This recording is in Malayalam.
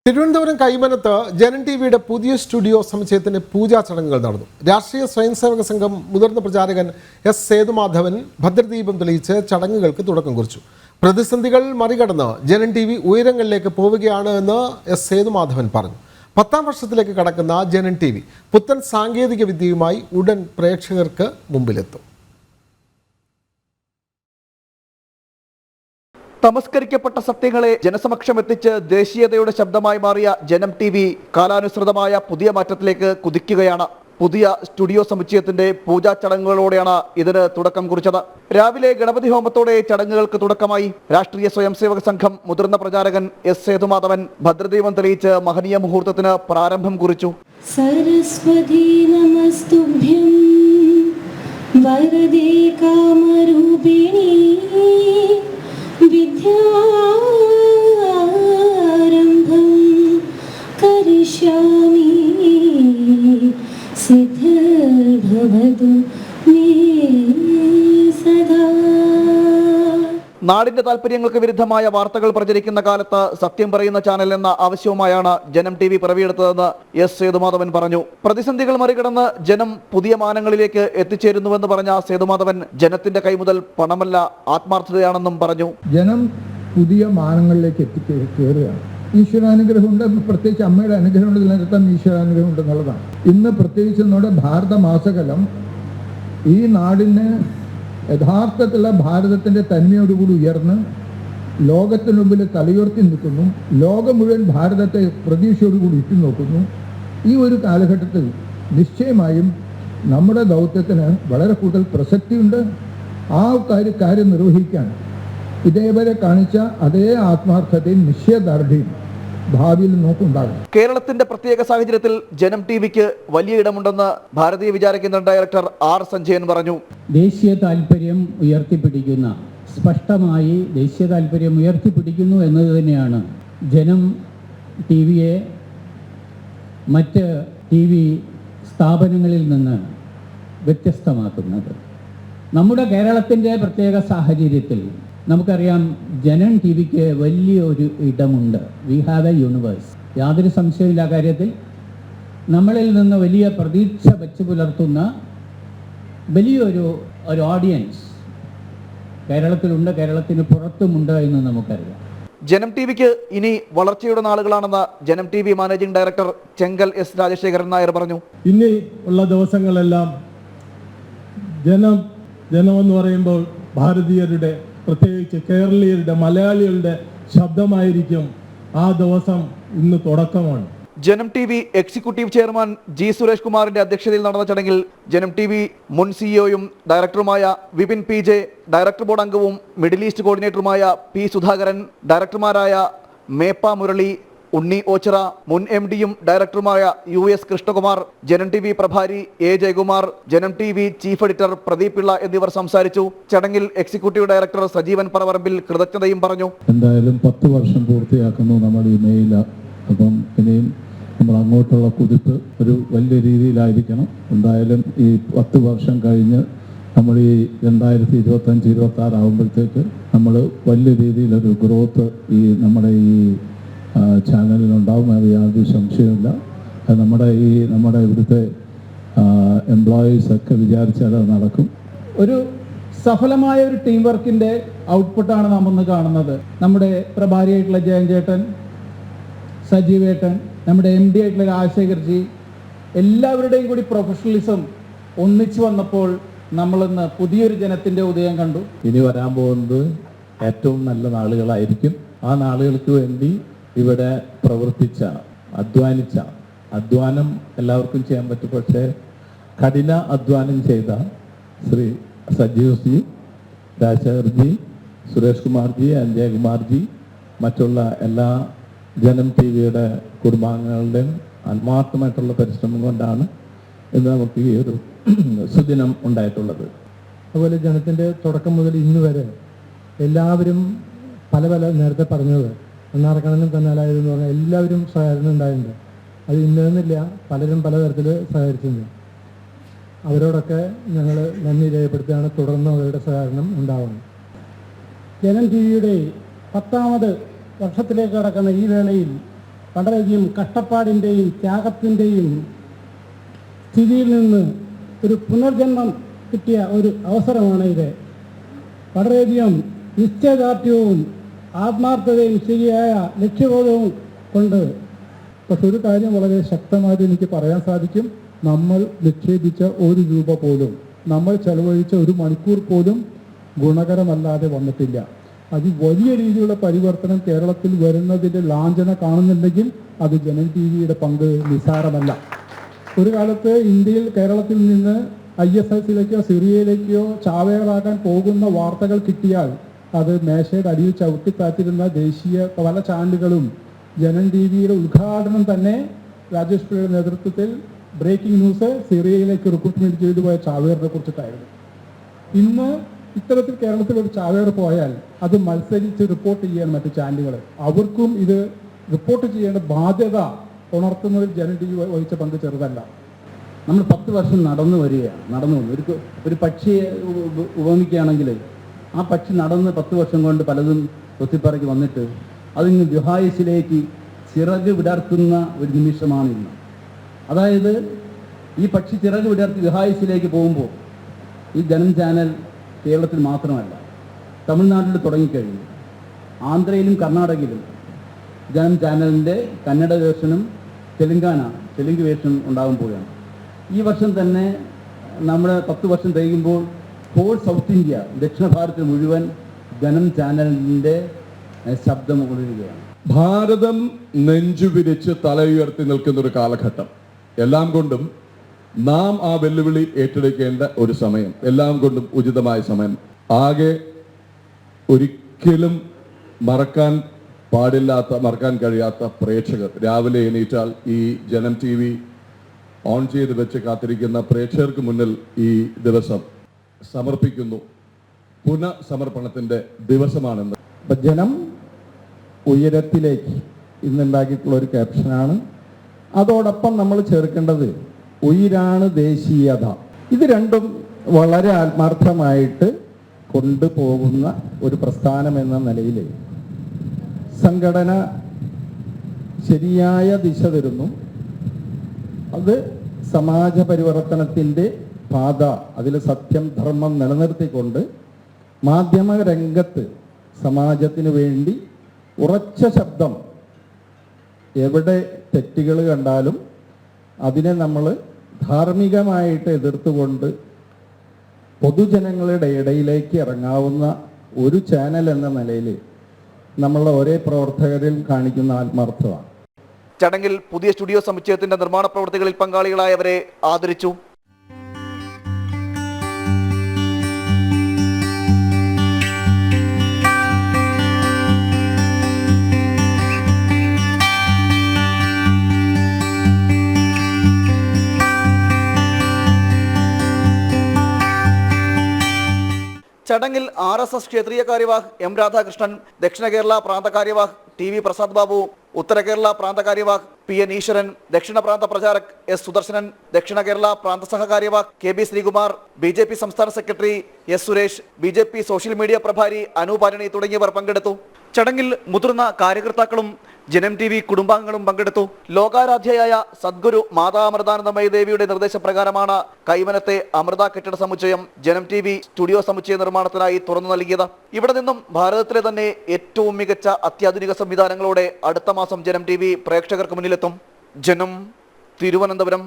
തിരുവനന്തപുരം കൈമനത്ത് ജനൻ ടിവിയുടെ പുതിയ സ്റ്റുഡിയോ സമുച്ചയത്തിന് പൂജാ ചടങ്ങുകൾ നടന്നു. രാഷ്ട്രീയ സ്വയംസേവക സംഘം മുതിർന്ന പ്രചാരകൻ എസ് സേതുമാധവൻ ഭദ്രദീപം തെളിയിച്ച് ചടങ്ങുകൾക്ക് തുടക്കം കുറിച്ചു. പ്രതിസന്ധികൾ മറികടന്ന് ജനൻ ടിവി ഉയരങ്ങളിലേക്ക് പോവുകയാണ് എന്ന് എസ് സേതുമാധവൻ പറഞ്ഞു. 10ാം വർഷത്തിലേക്ക് കടക്കുന്ന ജനൻ ടിവി പുത്തൻ സാങ്കേതിക വിദ്യയുമായി ഉടൻ പ്രേക്ഷകർക്ക് മുമ്പിലെത്തും. തമസ്കരിക്കപ്പെട്ട സത്യങ്ങളെ ജനസമക്ഷം എത്തിച്ച് ദേശീയതയുടെ ശബ്ദമായി മാറിയ ജനം ടി വി കാലാനുസൃതമായ പുതിയ മാറ്റത്തിലേക്ക് കുതിക്കുകയാണ്. പുതിയ സ്റ്റുഡിയോ സമുച്ചയത്തിന്റെ പൂജാ ചടങ്ങുകളോടെയാണ് ഇതിന് തുടക്കം കുറിച്ചത്. രാവിലെ ഗണപതി ഹോമത്തോടെ ചടങ്ങുകൾക്ക് തുടക്കമായി. രാഷ്ട്രീയ സ്വയംസേവക സംഘം മുതിർന്ന പ്രചാരകൻ എസ് സേതുമാധവൻ ഭദ്രദീപം തെളിയിച്ച് മഹനീയ മുഹൂർത്തത്തിന് പ്രാരംഭം കുറിച്ചു. സരസ്വതി നമസ്തുഭ്യം വരദേ കാമരൂപിണി വിദ്യാരംഭം കരിഷ്യാമി സിദ്ധിർഭവതു മേ സദാ. നാടിന്റെ താല്പര്യങ്ങൾക്ക് വിരുദ്ധമായ വാർത്തകൾ പ്രചരിക്കുന്ന കാലത്ത് സത്യം പറയുന്ന ചാനൽ എന്ന ആവശ്യവുമായാണ് ജനം ടി വി പിറവിയെടുത്തതെന്ന് എസ് സേതുമാധവൻ പറഞ്ഞു. പ്രതിസന്ധികൾ മറികടന്ന് ജനം പുതിയ മാനങ്ങളിലേക്ക് എത്തിച്ചേരുന്നുവെന്ന് പറഞ്ഞ സേതുമാധവൻ ജനത്തിന്റെ കൈമുതൽ പണമല്ല ആത്മാർത്ഥതയാണെന്നും പറഞ്ഞു. ജനം പുതിയ മാനങ്ങളിലേക്ക് എത്തിച്ചേരുകയാണ്. ഈശ്വരാനുഗ്രഹമുണ്ട്, പ്രത്യേകിച്ച് അമ്മയുടെ അനുഗ്രഹമുണ്ട്, ഇതിനകത്തും ഈശ്വരാനുഗ്രഹം ഉണ്ടെന്നുള്ളതാണ്. ഇന്ന് പ്രത്യേകിച്ച് നമ്മുടെ ഭാരത മാസകലം ഈ നാടിന് യഥാർത്ഥത്തിലുള്ള ഭാരതത്തിൻ്റെ തന്മയോടുകൂടി ഉയർന്ന് ലോകത്തിന് മുമ്പിൽ തലയുയർത്തി നിൽക്കുന്നു. ലോകം മുഴുവൻ ഭാരതത്തെ പ്രതീക്ഷയോടുകൂടി ഉറ്റുനോക്കുന്നു. ഈ ഒരു കാലഘട്ടത്തിൽ നിശ്ചയമായും നമ്മുടെ ദൗത്യത്തിന് വളരെ കൂടുതൽ പ്രസക്തിയുണ്ട്. ആ കാര്യം നിർവഹിക്കാൻ ഇതേവരെ കാണിച്ച അതേ ആത്മാർത്ഥതയും നിശ്ചയദാർഢ്യവും ഭാവിയിൽ നോക്കുണ്ടാകും. കേരളത്തിന്റെ പ്രത്യേക സാഹചര്യത്തിൽ ജനം ടി വിക്ക് വലിയ ഇടമുണ്ടെന്ന് ഭാരതീയ വിചാരകേന്ദ്ര ഡയറക്ടർ ആർ സഞ്ജയൻ പറഞ്ഞു. ദേശീയ താല്പര്യം ഉയർത്തിപ്പിടിക്കുന്ന, സ്പഷ്ടമായി ദേശീയ താല്പര്യം ഉയർത്തിപ്പിടിക്കുന്നു എന്നത് തന്നെയാണ് ജനം ടി വിയെ മറ്റ് ടി വി സ്ഥാപനങ്ങളിൽ നിന്ന് വ്യത്യസ്തമാക്കുന്നത്. നമ്മുടെ കേരളത്തിൻ്റെ പ്രത്യേക സാഹചര്യത്തിൽ നമുക്കറിയാം ജനൻ ടി വിക്ക് വലിയൊരു ഇടമുണ്ട്. We have a universe. യാതൊരു സംശയമില്ല കാര്യത്തിൽ. നമ്മളിൽ നിന്ന് വലിയ പ്രതീക്ഷ വെച്ച് പുലർത്തുന്ന വലിയൊരു ഓഡിയൻസ് കേരളത്തിലുണ്ട്, കേരളത്തിന് പുറത്തുമുണ്ട് എന്ന് നമുക്കറിയാം. ജനം ടി വിക്ക് ഇനി വളർച്ചയുടെ നാളുകളാണെന്ന് ജനം ടി വി മാനേജിംഗ് ഡയറക്ടർ ചെങ്കൽ എസ് രാജശേഖരൻ നായർ പറഞ്ഞു. ഇനി ഉള്ള ദിവസങ്ങളെല്ലാം ജനമെന്ന് പറയുമ്പോൾ ഭാരതീയരുടെ, പ്രത്യേകിച്ച് കേരളീയരുടെ, മലയാളികളുടെ ശബ്ദമായിരിക്കും. ആ ദിവസം ഇന്ന് തുടക്കമാണ്. Janam T V executive chairman G Suresh കുമാറിന്റെ അധ്യക്ഷതയിൽ നടന്ന ചടങ്ങിൽ ജനം ടി വി മുൻ സിഇഒയും ഡയറക്ടറുമായ Vipin P J, director board അംഗവും മിഡിൽ ഈസ്റ്റ് കോർഡിനേറ്ററുമായ പി സുധാകരൻ, ഡയറക്ടർമാരായ മേപ്പ മുരളി, ഉണ്ണി ഓച്ചിറ, മുൻ എം ഡിയും ഡയറക്ടറുമായ US Krishnakumar, Janam T V പ്രഭാരി A Jayakumar, Janam T V chief editor Pradeep Pillai എന്നിവർ സംസാരിച്ചു. ചടങ്ങിൽ എക്സിക്യൂട്ടീവ് ഡയറക്ടർ സജീവൻ പറവറമ്പിൽ കൃതജ്ഞതയും പറഞ്ഞു. എന്തായാലും 10 വർഷം പൂർത്തിയാക്കുന്നു നമ്മൾ ഈ മെയിൽ. അപ്പം ഇനിയും നമ്മൾ അങ്ങോട്ടുള്ള കുതിപ്പ് ഒരു വലിയ രീതിയിലായിരിക്കണം. എന്തായാലും ഈ 10 വർഷം കഴിഞ്ഞ് നമ്മൾ ഈ 2025-26 ആകുമ്പോഴത്തേക്ക് നമ്മൾ വലിയ രീതിയിലൊരു ഗ്രോത്ത് ഈ നമ്മുടെ ഈ ചാനലിനുണ്ടാവും. അത് യാതൊരു സംശയമില്ല. അത് നമ്മുടെ ഇവിടുത്തെ എംപ്ലോയീസൊക്കെ വിചാരിച്ചാൽ അത് നടക്കും. ഒരു സഫലമായ ഒരു ടീം വർക്കിൻ്റെ ഔട്ട്പുട്ടാണ് നാം ഇന്ന് കാണുന്നത്. നമ്മുടെ പ്രഭാരിയായിട്ടുള്ള ജയൻ ചേട്ടൻ, സജീവേട്ടൻ, നമ്മുടെ MD ആയിട്ടുള്ള രാജശേഖർജി, എല്ലാവരുടെയും കൂടി പ്രൊഫഷണലിസം ഒന്നിച്ചു വന്നപ്പോൾ നമ്മളിന്ന് പുതിയൊരു ജനത്തിൻ്റെ ഉദയം കണ്ടു. ഇനി വരാൻ പോകുന്നത് ഏറ്റവും നല്ല നാളുകളായിരിക്കും. ആ നാളുകൾക്ക് വേണ്ടി ഇവിടെ പ്രവർത്തിച്ച, അധ്വാനം എല്ലാവർക്കും ചെയ്യാൻ പറ്റും. പക്ഷേ കഠിന അധ്വാനം ചെയ്ത ശ്രീ സജീവ്ജി, രാജശേഖർജി, സുരേഷ് കുമാർജി, ജയകുമാർജി, മറ്റുള്ള എല്ലാ ജനം ടി വിയുടെ കുടുംബാംഗങ്ങളുടെയും ആത്മാർത്ഥമായിട്ടുള്ള പരിശ്രമം കൊണ്ടാണ് ഇന്ന് നമുക്ക് ഈ ഒരു സുദിനം ഉണ്ടായിട്ടുള്ളത്. അതുപോലെ ജനത്തിൻ്റെ തുടക്കം മുതൽ ഇന്ന് വരെ എല്ലാവരും പല നേരത്തെ പറഞ്ഞത് എന്നാർക്കണനും തന്നാലായതെന്ന് പറഞ്ഞാൽ എല്ലാവരും സഹകരണം ഉണ്ടായിട്ടുണ്ട്. അത് ഇന്നതെന്നില്ല, പലരും പലതരത്തിൽ സഹകരിച്ചിട്ടുണ്ട്. അവരോടൊക്കെ ഞങ്ങൾ നന്ദി രേഖപ്പെടുത്തുകയാണ്. തുടർന്ന് അവരുടെ സഹകരണം ഉണ്ടാവണം. ജനം ടി വിയുടെ 10ാമത് വർഷത്തിലേക്ക് കടക്കുന്ന ഈ വേളയിൽ വളരെയധികം കഷ്ടപ്പാടിൻ്റെയും ത്യാഗത്തിൻ്റെയും സ്ഥിതിയിൽ നിന്ന് ഒരു പുനർജന്മം കിട്ടിയ ഒരു അവസരമാണ് ഇത്. വളരെയധികം നിശ്ചയദാർഢ്യവും ആത്മാർത്ഥതയും ശരിയായ ലക്ഷ്യബോധവും കൊണ്ട്. പക്ഷെ ഒരു കാര്യം വളരെ ശക്തമായിട്ട് എനിക്ക് പറയാൻ സാധിക്കും, നമ്മൾ നിക്ഷേപിച്ച ഒരു രൂപ പോലും, നമ്മൾ ചെലവഴിച്ച ഒരു മണിക്കൂർ പോലും ഗുണകരമല്ലാതെ വന്നിട്ടില്ല. അത് വലിയ രീതിയിലുള്ള പരിവർത്തനം കേരളത്തിൽ വരുന്നതിൻ്റെ ലാഞ്ചന കാണുന്നുണ്ടെങ്കിൽ അത് ജനം ടി വിയുടെ പങ്ക് നിസ്സാരമല്ല. ഒരു കാലത്ത് ഇന്ത്യയിൽ കേരളത്തിൽ നിന്ന് ISSലേക്കോ സിറിയയിലേക്കോ ചാവേറാകാൻ പോകുന്ന വാർത്തകൾ കിട്ടിയാൽ അത് മേശയുടെ അടിയിൽ ചവിട്ടിത്താറ്റിരുന്ന ദേശീയ പല ചാനലുകളും ജനം ടി വിയുടെ ഉദ്ഘാടനം തന്നെ രാജേഷ് പിള്ളയുടെ നേതൃത്വത്തിൽ ബ്രേക്കിംഗ് ന്യൂസ് സിറിയയിലേക്ക് റിക്രൂട്ട്മെന്റ് ചെയ്തു പോയ ചാവേറിനെ കുറിച്ചിട്ടായിരുന്നു. ഇന്ന് ഇത്തരത്തിൽ കേരളത്തിൽ ഒരു ചാവേർ പോയാൽ അത് മത്സരിച്ച് റിപ്പോർട്ട് ചെയ്യാൻ മറ്റു ചാനലുകൾ, അവർക്കും ഇത് റിപ്പോർട്ട് ചെയ്യേണ്ട ബാധ്യത ഉണർത്തുന്നതിൽ ജനം ടി വി വഹിച്ച പങ്ക് ചെറുതല്ല. നമ്മൾ 10 വർഷം നടന്നു വന്നു. ഒരു പക്ഷിയെ ഉപമിക്കുകയാണെങ്കിൽ ആ പക്ഷി നടന്ന് 10 വർഷം കൊണ്ട് പലതും കൊത്തിപ്പറക്കി വന്നിട്ട് അതിന് ദുഹായുസിലേക്ക് ചിറക് വിടർത്തുന്ന ഒരു നിമിഷമാണ് ഇന്ന്. അതായത് ഈ പക്ഷി ചിറക് വിടർത്തി ദുഹായുസിലേക്ക് പോകുമ്പോൾ ഈ ജനം ചാനൽ കേരളത്തിൽ മാത്രമല്ല, തമിഴ്നാട്ടിൽ തുടങ്ങിക്കഴിഞ്ഞു. ആന്ധ്രയിലും കർണാടകയിലും ജനം ചാനലിൻ്റെ കന്നഡ വേർഷനും തെലുങ്ക് വേർഷനും ഉണ്ടാകാൻ പോവുകയാണ്. ഈ വർഷം തന്നെ നമ്മുടെ 10 വർഷം തികയുമ്പോൾ ഹോൾ സൗത്ത് ഇന്ത്യ, ദക്ഷിണ ഭാരതത്തിൽ മുഴുവൻ ജനം ചാനലിൻ്റെ ശബ്ദം ഉണരുകയാണ്. ഭാരതം നെഞ്ചുവിരിച്ച് തലയുയർത്തി നിൽക്കുന്ന ഒരു കാലഘട്ടം. എല്ലാം കൊണ്ടും നാം ആ വെല്ലുവിളി ഏറ്റെടുക്കേണ്ട ഒരു സമയം, എല്ലാം കൊണ്ടും ഉചിതമായ സമയം. ആകെ ഒരിക്കലും മറക്കാൻ കഴിയാത്ത പ്രേക്ഷകർ. രാവിലെ എണീറ്റാൽ ഈ ജനം ടി വി ഓൺ ചെയ്ത് വെച്ച് കാത്തിരിക്കുന്ന പ്രേക്ഷകർക്ക് മുന്നിൽ ഈ ദിവസം സമർപ്പിക്കുന്നു. പുനഃസമർപ്പണത്തിൻ്റെ ദിവസമാണെന്ന്. അപ്പം ജനം ഉയരത്തിലേക്ക് ഇന്നുണ്ടാക്കിയിട്ടുള്ള ഒരു ക്യാപ്ഷനാണ്. അതോടൊപ്പം നമ്മൾ ചേർക്കേണ്ടത് ഉയിരാണ് ദേശീയത. ഇത് രണ്ടും വളരെ ആത്മാർത്ഥമായിട്ട് കൊണ്ടുപോകുന്ന ഒരു പ്രസ്ഥാനം എന്ന നിലയിൽ സംഘടന ശരിയായ ദിശ തരുന്നു. അത് സമാജ പരിവർത്തനത്തിൻ്റെ പാത, അതിൽ സത്യം ധർമ്മം നിലനിർത്തിക്കൊണ്ട് മാധ്യമ രംഗത്ത് സമാജത്തിന് വേണ്ടി ഉറച്ച ശബ്ദം, എവിടെ തെറ്റുകൾ കണ്ടാലും അതിനെ നമ്മൾ ധാർമ്മികമായിട്ട് എതിർത്തുകൊണ്ട് പൊതുജനങ്ങളുടെ ഇടയിലേക്ക് ഇറങ്ങാവുന്ന ഒരു ചാനൽ എന്ന നിലയിൽ നമ്മളുടെ ഒരേ പ്രവർത്തകരിൽ കാണിക്കുന്ന ആത്മാർത്ഥത. ചടങ്ങിൽ പുതിയ സ്റ്റുഡിയോ സമുച്ചയത്തിന്റെ നിർമ്മാണ പ്രവൃത്തികളിൽ പങ്കാളികളായവരെ ആദരിച്ചു. ചടങ്ങിൽ RSS ക്ഷേത്രീയ കാര്യവാഹ് M രാധാകൃഷ്ണൻ, ദക്ഷിണ കേരള പ്രാന്ത കാര്യവാഹ് TV പ്രസാദ് ബാബു, ഉത്തര കേരള പ്രാന്ത കാര്യവാഹ് PN ഈശ്വരൻ, ദക്ഷിണ പ്രാന്ത പ്രചാരക് S സുദർശനൻ, ദക്ഷിണ കേരള പ്രാന്ത സഹ കാര്യവാഹ് KB ശ്രീകുമാർ, BJP സംസ്ഥാന secretary S Suresh, BJP social media പ്രഭാരി അനുപാരണി തുടങ്ങിയവർ പങ്കെടുത്തു. ചടങ്ങിൽ മുതിർന്ന കാര്യകർത്താക്കളും ജനം TV കുടുംബാംഗങ്ങളും പങ്കെടുത്തു. ലോകാരാധ്യയായ സദ്ഗുരു മാതാ അമൃതാനന്ദമയി ദേവിയുടെ നിർദ്ദേശപ്രകാരമാണ് കൈവനത്തെ അമൃത കെട്ടിട സമുച്ചയം ജനം TV സ്റ്റുഡിയോ സമുച്ചയ നിർമ്മാണത്തിനായി തുറന്നു നൽകിയത്. ഇവിടെ നിന്നും ഭാരതത്തിലെ തന്നെ ഏറ്റവും മികച്ച അത്യാധുനിക സംവിധാനങ്ങളോടെ അടുത്ത മാസം ജനം TV പ്രേക്ഷകർക്ക് മുന്നിലെത്തും. ജനം, തിരുവനന്തപുരം.